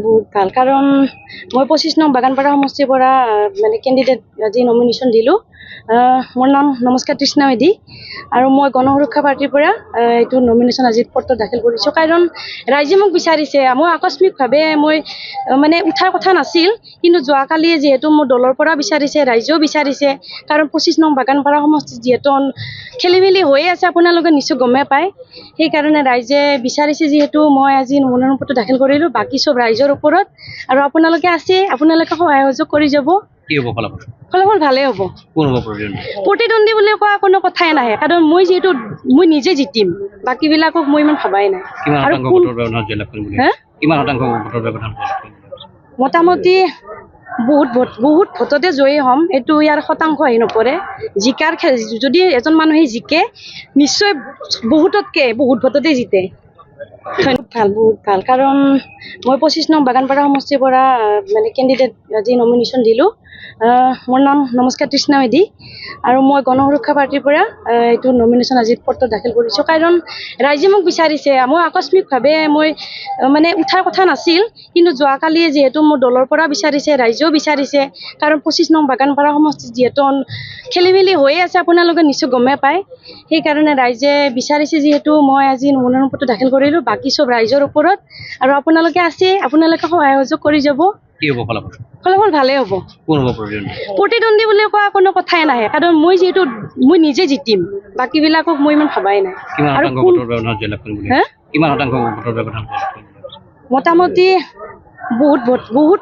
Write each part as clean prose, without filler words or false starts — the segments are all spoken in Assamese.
বহুত ভাল কাৰণ মই 25 নং বাগানপাৰা সমষ্টিৰ পৰা মানে কেণ্ডিডেট আজি নমিনেশ্যন দিলোঁ। মোৰ নাম নমস্কাৰ তৃষ্ণা মেধি আৰু মই গণ সুৰক্ষা পাৰ্টিৰ পৰা এইটো নমিনেশ্যন আজি পত্ৰ দাখিল কৰিছোঁ। কাৰণ ৰাইজে মোক বিচাৰিছে, মই আকস্মিকভাৱে মই মানে উঠাৰ কথা নাছিল, কিন্তু যোৱাকালি যিহেতু মোৰ দলৰ পৰা বিচাৰিছে, ৰাইজেও বিচাৰিছে। কাৰণ 25 নং বাগানপাৰা সমষ্টিত যিহেতু খেলি মেলি হৈয়ে আছে, আপোনালোকে নিশ্চয় গমেই পায়। সেইকাৰণে ৰাইজে বিচাৰিছে যিহেতু মই আজি মনোনয়ন পত্ৰ দাখিল কৰিলোঁ। বাকী চব ৰাইজৰ ওপৰত আৰু আপোনালোকে আছে, আপোনালোকে সহায় সহযোগ কৰি যাব। কি হ'ব ফলাফল? ফলাফল ভালেই হ'ব। কোন হ'ব প্ৰতিদ্বন্দ্বী? প্ৰতিদ্বন্দ্বী বুলি কোৱা কোনো কথাই নাহে, কাৰণ মই যিহেতু মই নিজে জিতিম, বাকীবিলাকক মই ইমান ভাবাই নাই। আৰু কিমান শতাংশ ভোটৰ ব্যৱধান? মোটামুটি বহুত ভোটতে জয়ী হ'ম, এইটো ইয়াৰ শতাংশ আহি নপৰে। জিকাৰ যদি এজন মানুহে জিকে, নিশ্চয় বহুততকৈ বহুত ভোটতে জিতে। বহুত ভাল কাৰণ মই 25 নং বাগানপাৰা সমষ্টিৰ পৰা মানে কেণ্ডিডেট আজি নমিনেশ্যন দিলোঁ। মোৰ নাম নমস্কাৰ তৃষ্ণা মেধি আৰু মই গণ সুৰক্ষা পাৰ্টিৰ পৰা এইটো নমিনেশ্যন আজি পত্ৰ দাখিল কৰিছোঁ। কাৰণ ৰাইজে মোক বিচাৰিছে, মই আকস্মিকভাৱে মই মানে উঠাৰ কথা নাছিল, কিন্তু যোৱাকালি যিহেতু মোৰ দলৰ পৰা বিচাৰিছে, ৰাইজেও বিচাৰিছে। কাৰণ 25 নং বাগানপাৰা সমষ্টিত যিহেতু খেলি মেলি হৈয়ে আছে, আপোনালোকে নিশ্চয় গমেই পায়। সেইকাৰণে ৰাইজে বিচাৰিছে যিহেতু মই আজি মনোনয়ন পত্ৰ দাখিল কৰিলোঁ। বাকী চব ৰাইজৰ ওপৰত আৰু আপোনালোকে আছে, আপোনালোকে সহায় সহযোগ কৰি যাব। কি হ'ব ফলাফল? ফলাফল ভালেই হ'ব। কোন হ'ব প্ৰতিদ্বন্দ্বী? প্ৰতিদ্বন্দ্বী বুলি কোৱা কোনো কথাই নাহে, কাৰণ মই যিহেতু মই নিজে জিতিম, বাকীবিলাকক মই ইমান ভাবাই নাই। আৰু কিমান শতাংশ ভোটৰ ব্যৱধান? মোটামুটি বহুত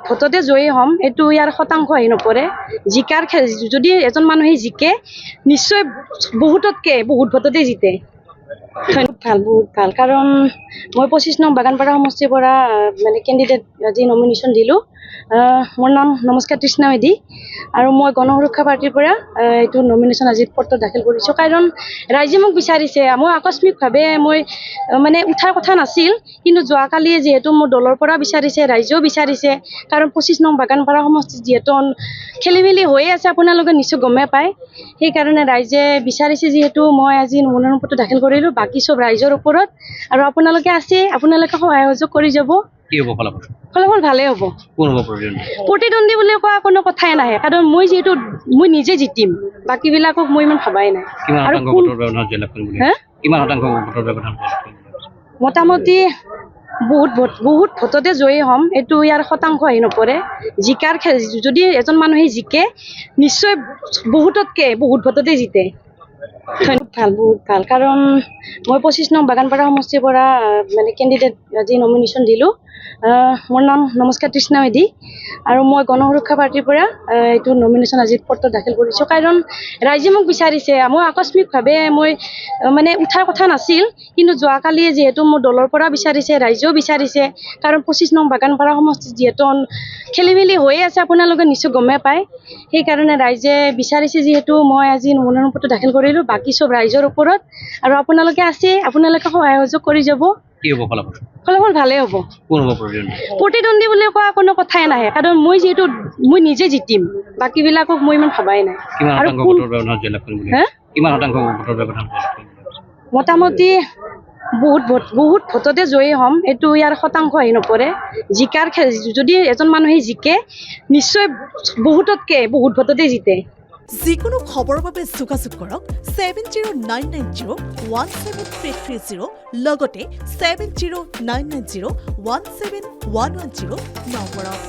ভোটতে জয়ী হ'ম, এইটো ইয়াৰ শতাংশ আহি নপৰে। জিকাৰ যদি এজন মানুহে জিকে, নিশ্চয় বহুততকৈ বহুত ভোটতে জিতে। বহুত ভাল কাৰণ মই 25 নং বাগানপাৰা সমষ্টিৰ পৰা মানে কেণ্ডিডেট আজি নমিনেশ্যন দিলোঁ। মোৰ নাম নমস্কাৰ তৃষ্ণা মেধি আৰু মই গণ সুৰক্ষা পাৰ্টিৰ পৰা এইটো নমিনেশ্যন আজি পত্ৰ দাখিল কৰিছোঁ। কাৰণ ৰাইজে মোক বিচাৰিছে, মই আকস্মিকভাৱে মই মানে উঠাৰ কথা নাছিল, কিন্তু যোৱাকালি যিহেতু মোৰ দলৰ পৰা বিচাৰিছে, ৰাইজেও বিচাৰিছে। কাৰণ 25 নং বাগানপাৰা সমষ্টিত যিহেতু খেলি মেলি হৈয়ে আছে, আপোনালোকে নিশ্চয় গমেই পায়। সেইকাৰণে ৰাইজে বিচাৰিছে যিহেতু মই আজি মনোনয়ন পত্ৰ দাখিল কৰিলোঁ। বাকী চব ৰাইজৰ ওপৰত আৰু আপোনালোকে আছে, আপোনালোকে সহায় সহযোগ কৰি যাব। কি হ'ব ফলাফল? ফলাফল ভালেই হ'ব। কোন হ'ব প্ৰতিদ্বন্দ্বী? প্ৰতিদ্বন্দ্বী বুলি কোৱা কোনো কথাই নাহে, কাৰণ মই যিহেতু মই নিজে জিতিম, বাকীবিলাকক মই ইমান ভাবাই নাই। আৰু কিমান শতাংশ ভোটৰ ব্যৱধান? মোটামুটি বহুত ভোটতে জয়ী হ'ম, এইটো ইয়াৰ শতাংশ আহি নপৰে। জিকাৰ যদি এজন মানুহে জিকে, নিশ্চয় বহুততকৈ বহুত ভোটতে জিতে। বহুত ভাল কাৰণ মই 25 নং বাগানপাৰা সমষ্টিৰ পৰা মানে কেণ্ডিডেট আজি নমিনেশ্যন দিলোঁ। মোৰ নাম নমস্কাৰ তৃষ্ণা মেধি আৰু মই গণ সুৰক্ষা পাৰ্টিৰ পৰা এইটো নমিনেশ্যন আজি পত্ৰ দাখিল কৰিছোঁ। কাৰণ ৰাইজে মোক বিচাৰিছে, মই আকস্মিকভাৱে মই মানে উঠাৰ কথা নাছিল, কিন্তু যোৱাকালি যিহেতু মোৰ দলৰ পৰা বিচাৰিছে, ৰাইজেও বিচাৰিছে। কাৰণ 25 নং বাগানপাৰা সমষ্টিত যিহেতু খেলি মেলি হৈয়ে আছে, আপোনালোকে নিশ্চয় গমেই পায়। সেইকাৰণে ৰাইজে বিচাৰিছে যিহেতু মই আজি মনোনয়ন পত্ৰ দাখিল কৰিলোঁ। বাকী চব ৰাইজৰ ওপৰত আৰু আপোনালোকে আছে, আপোনালোকে সহায় সহযোগ কৰি যাব। কি হ'ব ফলাফল? ফলাফল ভালেই হ'ব। কোন হ'ব প্ৰতিদ্বন্দ্বী? প্ৰতিদ্বন্দ্বী বুলি কোৱা কোনো কথাই নাহে, কাৰণ মই যিহেতু মই নিজে জিতিম, বাকীবিলাকক মই ইমান ভাবাই নাই। আৰু কিমান শতাংশ ভোটৰ ব্যৱধান? মোটামুটি বহুত ভোটতে জয়ী হ'ম, এইটো ইয়াৰ শতাংশ আহি নপৰে। জিকাৰ যদি এজন মানুহে জিকে, নিশ্চয় বহুততকৈ বহুত ভোটতে জিতে। যিকোনো খবৰৰ বাবে যোগাযোগ কৰক 7099017330 লগতে 7099017110 নম্বৰত।